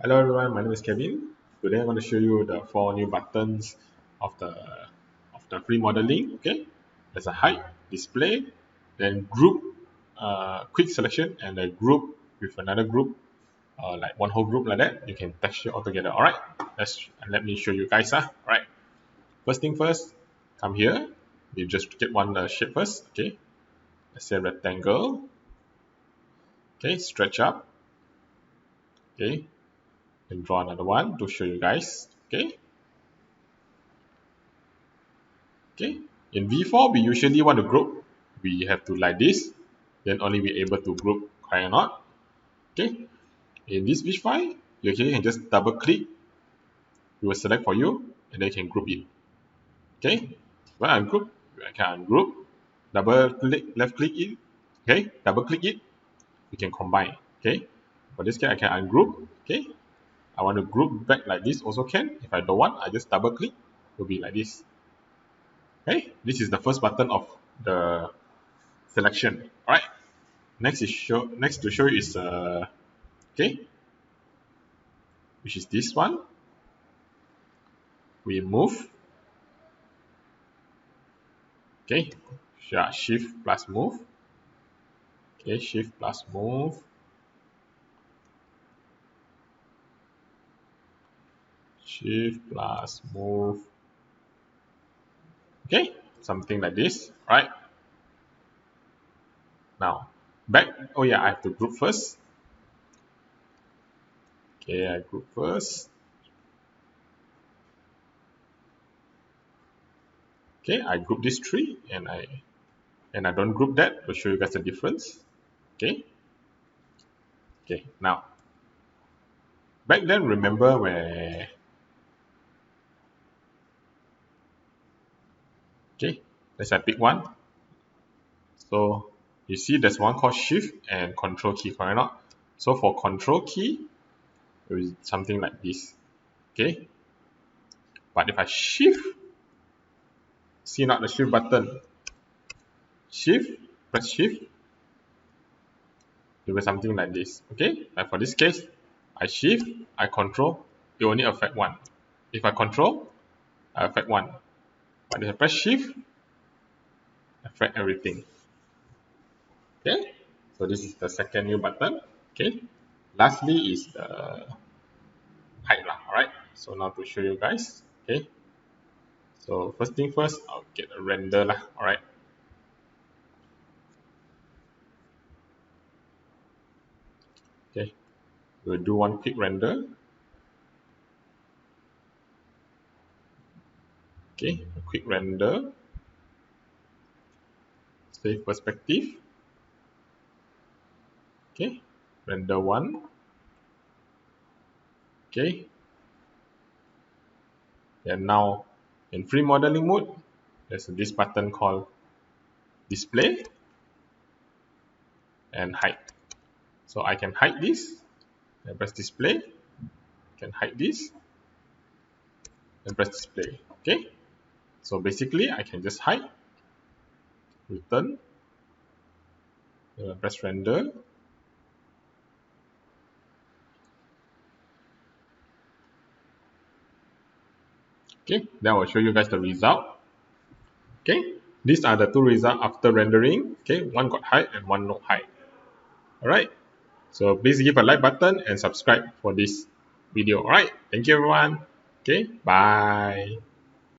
Hello everyone, my name is Kevin. Today I'm going to show you the 4 new buttons of the free modeling. Okay, there's a hide, display, then group, quick selection, and a group with another group, like one whole group like that. You can texture all together. All right, let me show you guys. All right, first thing first, come here. You just get one shape first. Okay, let's say rectangle. Okay, stretch up. Okay, then draw another one to show you guys. Okay. Okay, in V4 we usually want to group. We have to like this, then only we able to group, correct or not? Okay, in this fish file, you actually can just double click, it will select for you, and then you can group it. Okay, when I group, I can ungroup, double click, left click it, okay, double click it, we can combine. Okay, for this case I can ungroup. Okay, I want to group back like this also can. If I don't want, I just double click, it will be like this. Okay, this is the first button of the selection. All right. Next to show is okay, which is this one. We move. Okay, shift plus move. Okay, shift plus move. Shift plus move. Okay, something like this. Right. Now back. Oh yeah, I have to group first. Okay, I group first. Okay, I group this three and I don't group that to show you guys the difference. Okay. Okay, now back then remember where okay, let's say I pick one. So you see there's one called shift and control key, correct or not? So for control key, it is something like this. Okay. But if I shift, see not the shift button. Shift, press shift, it will be something like this. Okay. Like for this case, I shift, I control, it only affect one. If I control, I affect one. But if I press shift, affect everything. Okay. So this is the second new button. Okay. Lastly is the height lah. Alright. So now to show you guys. Okay. So first thing first, I'll get a render lah. Alright. Okay. We'll do one quick render. Okay, a quick render. Save perspective. Okay, render one. Okay. And now in free modeling mode, there's this button called display and hide. So I can hide this. I press display. I can hide this and press display. Okay. So basically, I can just hide, return, press render. Okay, then I will show you guys the result. Okay, these are the two results after rendering. Okay, one got hide and one no hide. Alright, so please give a like button and subscribe for this video. Alright, thank you everyone. Okay, bye.